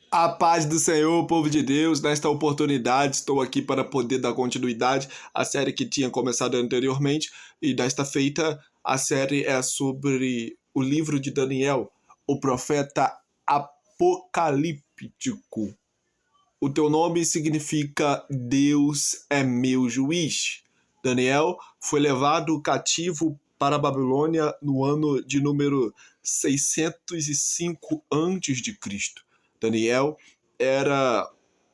A paz do Senhor, povo de Deus, nesta oportunidade estou aqui para poder dar continuidade à série que tinha começado anteriormente, e desta feita a série é sobre o livro de Daniel, o profeta apocalíptico. O teu nome significa Deus é meu juiz. Daniel foi levado cativo para a Babilônia no ano de número 605 a.C. Daniel era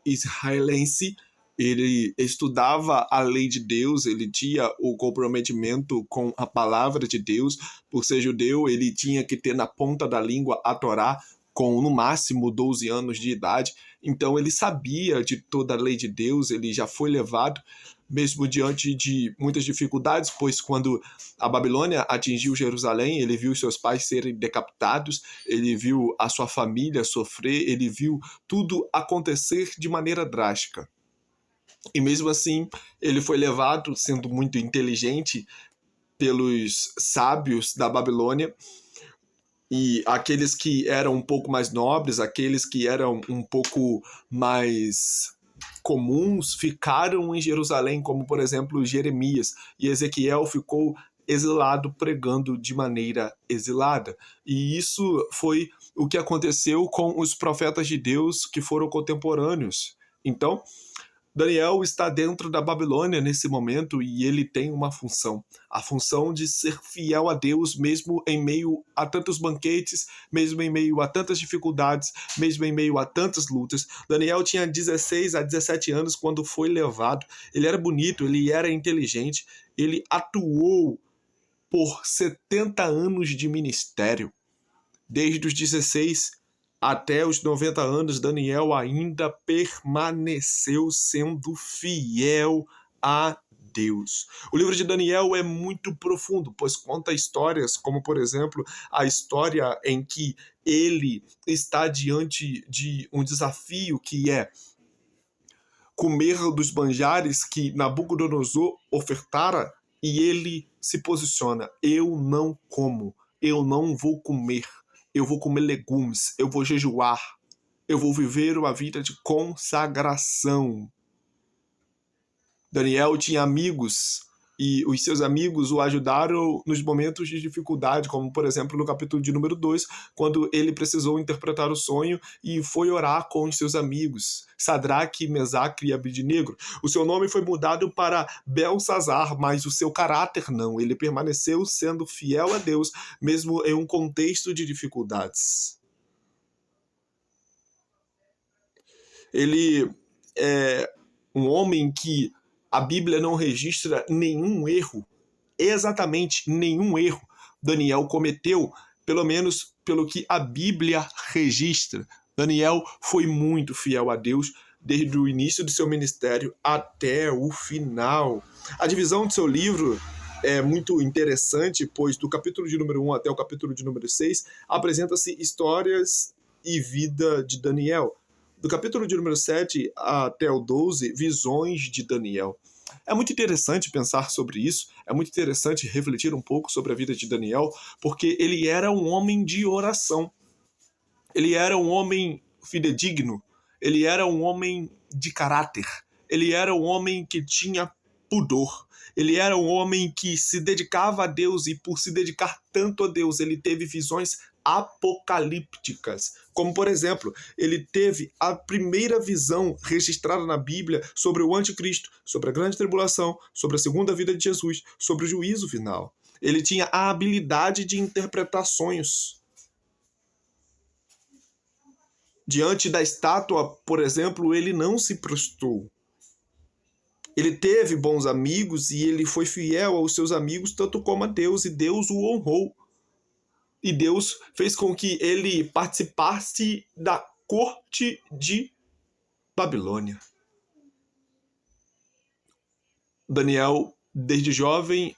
israelense, ele estudava a lei de Deus, ele tinha o comprometimento com a palavra de Deus. Por ser judeu, ele tinha que ter na ponta da língua a Torá, com no máximo 12 anos de idade. Então ele sabia de toda a lei de Deus, ele já foi levado, mesmo diante de muitas dificuldades, pois quando a Babilônia atingiu Jerusalém, ele viu seus pais serem decapitados, ele viu a sua família sofrer, ele viu tudo acontecer de maneira drástica. E mesmo assim, ele foi levado, sendo muito inteligente, pelos sábios da Babilônia, e aqueles que eram um pouco mais nobres, aqueles que eram um pouco mais comuns, ficaram em Jerusalém, como por exemplo Jeremias, e Ezequiel ficou exilado, pregando de maneira exilada. E isso foi o que aconteceu com os profetas de Deus que foram contemporâneos. Então, Daniel está dentro da Babilônia nesse momento e ele tem uma função, a função de ser fiel a Deus mesmo em meio a tantos banquetes, mesmo em meio a tantas dificuldades, mesmo em meio a tantas lutas. Daniel tinha 16 a 17 anos quando foi levado. Ele era bonito, ele era inteligente, ele atuou por 70 anos de ministério. Desde os 16 até os 90 anos, Daniel ainda permaneceu sendo fiel a Deus. O livro de Daniel é muito profundo, pois conta histórias como, por exemplo, a história em que ele está diante de um desafio que é comer dos manjares que Nabucodonosor ofertara, e ele se posiciona: eu não como, eu não vou comer, eu vou comer legumes, eu vou jejuar, eu vou viver uma vida de consagração. Daniel tinha amigos e os seus amigos o ajudaram nos momentos de dificuldade, como por exemplo no capítulo de número 2, quando ele precisou interpretar o sonho e foi orar com os seus amigos, Sadraque, Mesaque e Abidnego. O seu nome foi mudado para Belsazar, mas o seu caráter não. Ele permaneceu sendo fiel a Deus, mesmo em um contexto de dificuldades. Ele é um homem que a Bíblia não registra nenhum erro, exatamente nenhum erro Daniel cometeu, pelo menos pelo que a Bíblia registra. Daniel foi muito fiel a Deus desde o início de seu ministério até o final. A divisão de seu livro é muito interessante, pois do capítulo de número 1 até o capítulo de número 6 apresenta-se histórias e vida de Daniel. Do capítulo de número 7 até o 12, visões de Daniel. É muito interessante pensar sobre isso, é muito interessante refletir um pouco sobre a vida de Daniel, porque ele era um homem de oração, ele era um homem fidedigno, ele era um homem de caráter, ele era um homem que tinha pudor, ele era um homem que se dedicava a Deus, e por se dedicar tanto a Deus, ele teve visões apocalípticas, como por exemplo, ele teve a primeira visão registrada na Bíblia sobre o anticristo, sobre a grande tribulação, sobre a segunda vinda de Jesus, sobre o juízo final. Ele tinha a habilidade de interpretar sonhos. Diante da estátua, por exemplo, ele não se prostrou. Ele teve bons amigos e ele foi fiel aos seus amigos, tanto como a Deus, e Deus o honrou. E Deus fez com que ele participasse da corte de Babilônia. Daniel, desde jovem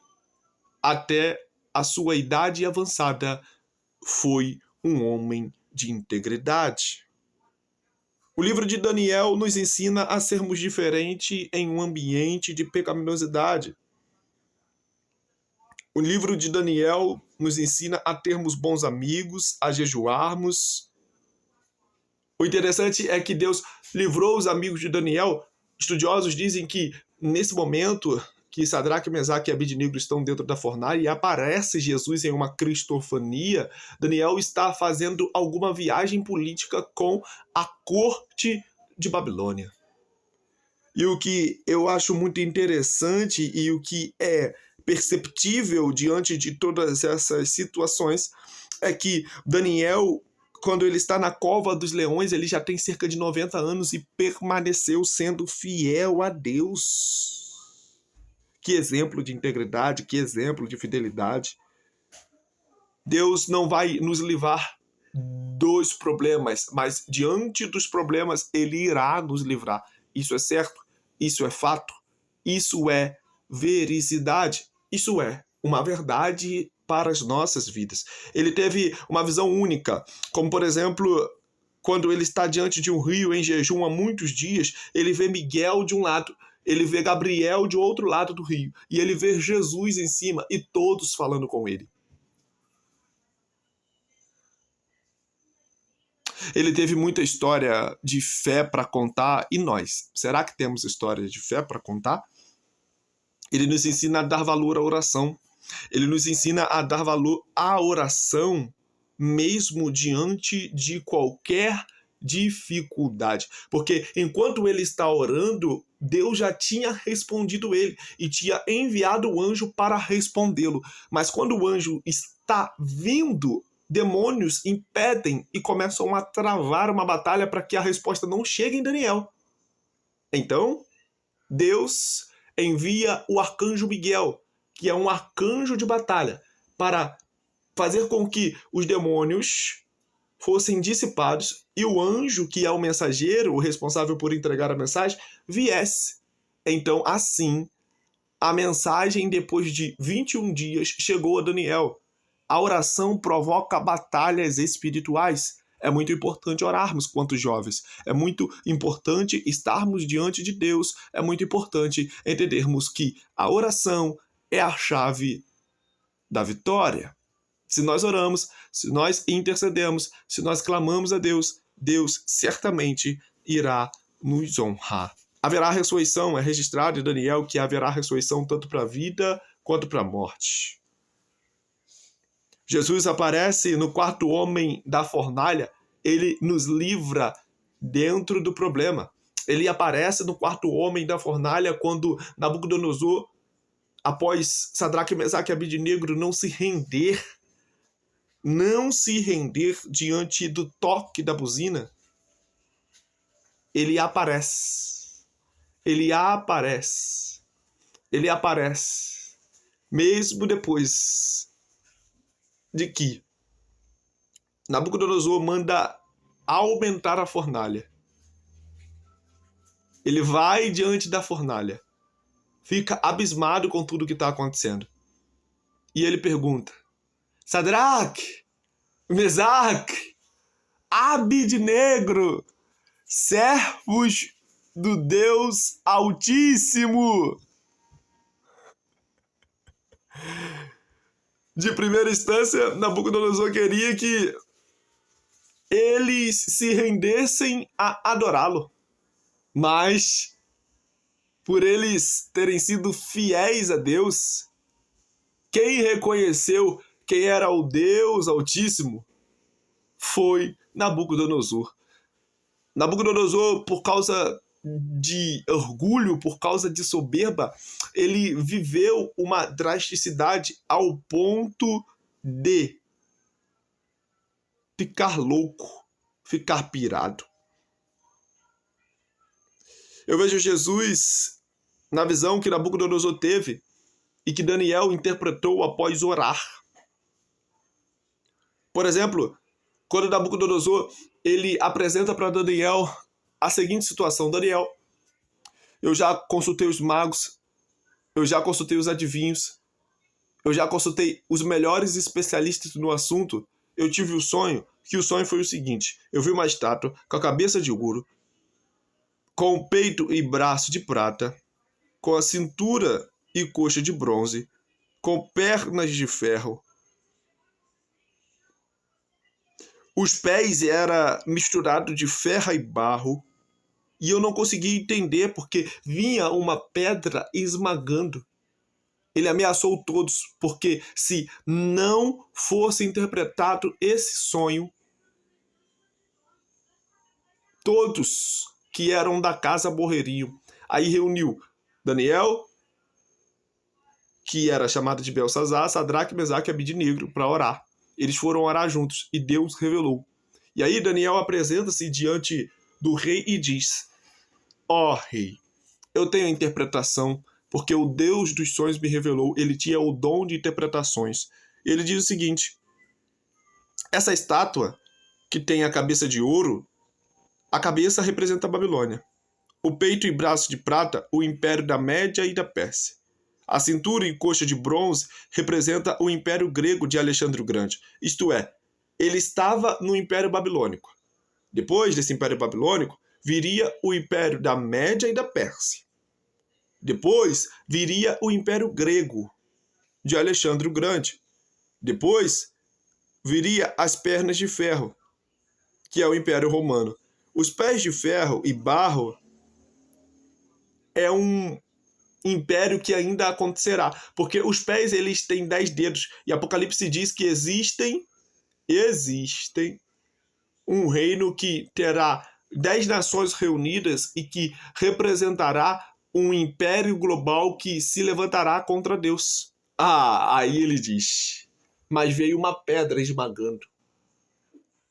até a sua idade avançada, foi um homem de integridade. O livro de Daniel nos ensina a sermos diferentes em um ambiente de pecaminosidade. O livro de Daniel nos ensina a termos bons amigos, a jejuarmos, O interessante é que Deus livrou os amigos de Daniel. Estudiosos dizem que, nesse momento que Sadraque, Mesaque e Abednego estão dentro da fornalha e aparece Jesus em uma cristofania, Daniel está fazendo alguma viagem política com a corte de Babilônia. E o que eu acho muito interessante e o que é perceptível diante de todas essas situações é que Daniel, quando ele está na cova dos leões, ele já tem cerca de 90 anos e permaneceu sendo fiel a Deus. Que exemplo de integridade, que exemplo de fidelidade. Deus não vai nos livrar dos problemas, mas diante dos problemas, Ele irá nos livrar. Isso é certo, isso é fato, isso é vericidade, isso é uma verdade para as nossas vidas. Ele teve uma visão única, como por exemplo, quando ele está diante de um rio em jejum há muitos dias, ele vê Miguel de um lado, ele vê Gabriel de outro lado do rio, e ele vê Jesus em cima e todos falando com ele. Ele teve muita história de fé para contar, e nós? Será que temos história de fé para contar? Ele nos ensina a dar valor à oração. Ele nos ensina a dar valor à oração mesmo diante de qualquer dificuldade. Porque enquanto ele está orando, Deus já tinha respondido ele e tinha enviado o anjo para respondê-lo. Mas quando o anjo está vindo, demônios impedem e começam a travar uma batalha para que a resposta não chegue em Daniel. Então, Deus envia o arcanjo Miguel, que é um arcanjo de batalha, para fazer com que os demônios fossem dissipados e o anjo, que é o mensageiro, o responsável por entregar a mensagem, viesse. Então, assim, a mensagem, depois de 21 dias, chegou a Daniel. A oração provoca batalhas espirituais. É muito importante orarmos quanto jovens. É muito importante estarmos diante de Deus. É muito importante entendermos que a oração é a chave da vitória. Se nós oramos, se nós intercedemos, se nós clamamos a Deus, Deus certamente irá nos honrar. Haverá ressurreição, é registrado em Daniel que haverá ressurreição tanto para a vida quanto para a morte. Jesus aparece no quarto homem da fornalha, ele nos livra dentro do problema. Ele aparece no quarto homem da fornalha quando Nabucodonosor, após Sadraque, Mesaque e Abednego não se render diante do toque da buzina, ele aparece. Ele aparece. Ele aparece. Mesmo depois de que Nabucodonosor manda aumentar a fornalha. Ele vai diante da fornalha, fica abismado com tudo que está acontecendo. E ele pergunta: Sadraque, Mesaque, Abednego, servos do Deus Altíssimo. De primeira instância, Nabucodonosor queria que eles se rendessem a adorá-lo. Mas, por eles terem sido fiéis a Deus, quem reconheceu quem era o Deus Altíssimo foi Nabucodonosor. Nabucodonosor, por causa de orgulho, por causa de soberba, ele viveu uma drasticidade ao ponto de ficar louco, ficar pirado. Eu vejo Jesus na visão que Nabucodonosor teve e que Daniel interpretou após orar. Por exemplo, quando Nabucodonosor ele apresenta para Daniel a seguinte situação: Daniel, eu já consultei os magos, eu já consultei os adivinhos, eu já consultei os melhores especialistas no assunto. Eu tive o sonho, que o sonho foi o seguinte: eu vi uma estátua com a cabeça de ouro, com peito e braço de prata, com a cintura e coxa de bronze, com pernas de ferro, Os pés era misturado de ferro e barro, e eu não conseguia entender porque vinha uma pedra esmagando. Ele ameaçou todos, porque se não fosse interpretado esse sonho, todos que eram da casa morreriam. Aí reuniu Daniel, que era chamado de Belsazar, Sadraque, Mesaque e Abidnego, para orar. Eles foram orar juntos e Deus revelou. E aí Daniel apresenta-se diante do rei e diz: ó rei, eu tenho a interpretação, porque o Deus dos sonhos me revelou, ele tinha o dom de interpretações. Ele diz o seguinte: essa estátua, que tem a cabeça de ouro, a cabeça representa a Babilônia. O peito e braço de prata, o império da Média e da Pérsia. A cintura e coxa de bronze representa o império grego de Alexandre o Grande. Isto é, ele estava no império babilônico. Depois desse império babilônico, viria o império da Média e da Pérsia. Depois viria o império grego de Alexandre o Grande. Depois viria as pernas de ferro, que é o império romano. Os pés de ferro e barro é um império que ainda acontecerá, porque os pés eles têm 10 dedos e Apocalipse diz que existem um reino que terá 10 nações reunidas e que representará um império global que se levantará contra Deus. Aí ele diz: mas veio uma pedra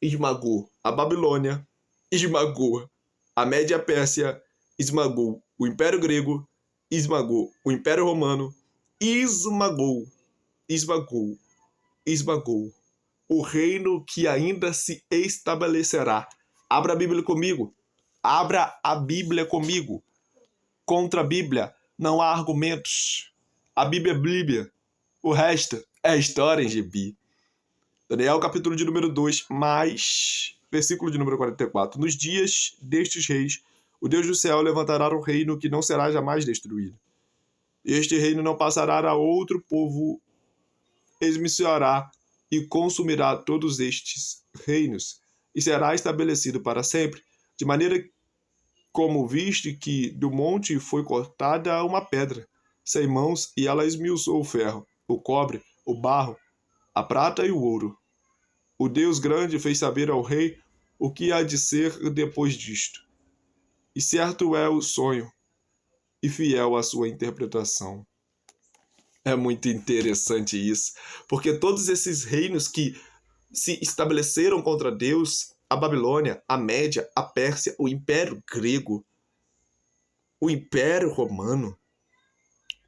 esmagou a Babilônia, esmagou a Média Pérsia, esmagou o Império Grego, esmagou o Império Romano, esmagou o reino que ainda se estabelecerá. Abra a Bíblia comigo. Abra a Bíblia comigo. Contra a Bíblia não há argumentos. A Bíblia é Bíblia. O resto é história em gibi. Daniel, capítulo de número 2, mais versículo de número 44. Nos dias destes reis, o Deus do céu levantará um reino que não será jamais destruído. Este reino não passará a outro povo, esmiciará e consumirá todos estes reinos, e será estabelecido para sempre, de maneira como viste que do monte foi cortada uma pedra, sem mãos, e ela esmiuçou o ferro, o cobre, o barro, a prata e o ouro. O Deus grande fez saber ao rei o que há de ser depois disto. E certo é o sonho, e fiel a sua interpretação. É muito interessante isso, porque todos esses reinos que se estabeleceram contra Deus, a Babilônia, a Média, a Pérsia, o Império Grego, o Império Romano,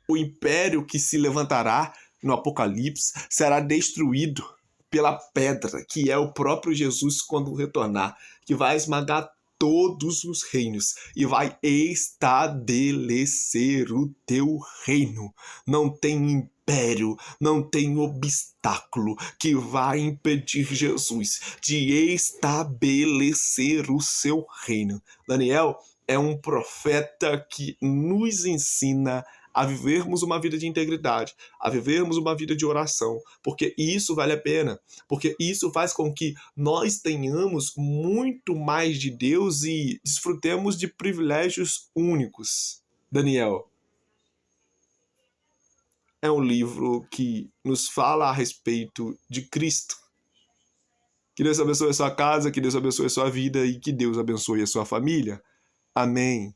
o império que se levantará no Apocalipse será destruído pela pedra, que é o próprio Jesus quando retornar, que vai esmagar todos os reinos e vai estabelecer o teu reino. Não tem império, não tem obstáculo que vai impedir Jesus de estabelecer o seu reino. Daniel é um profeta que nos ensina a vivermos uma vida de integridade, a vivermos uma vida de oração, porque isso vale a pena, porque isso faz com que nós tenhamos muito mais de Deus e desfrutemos de privilégios únicos. Daniel é um livro que nos fala a respeito de Cristo. Que Deus abençoe a sua casa, que Deus abençoe a sua vida e que Deus abençoe a sua família. Amém.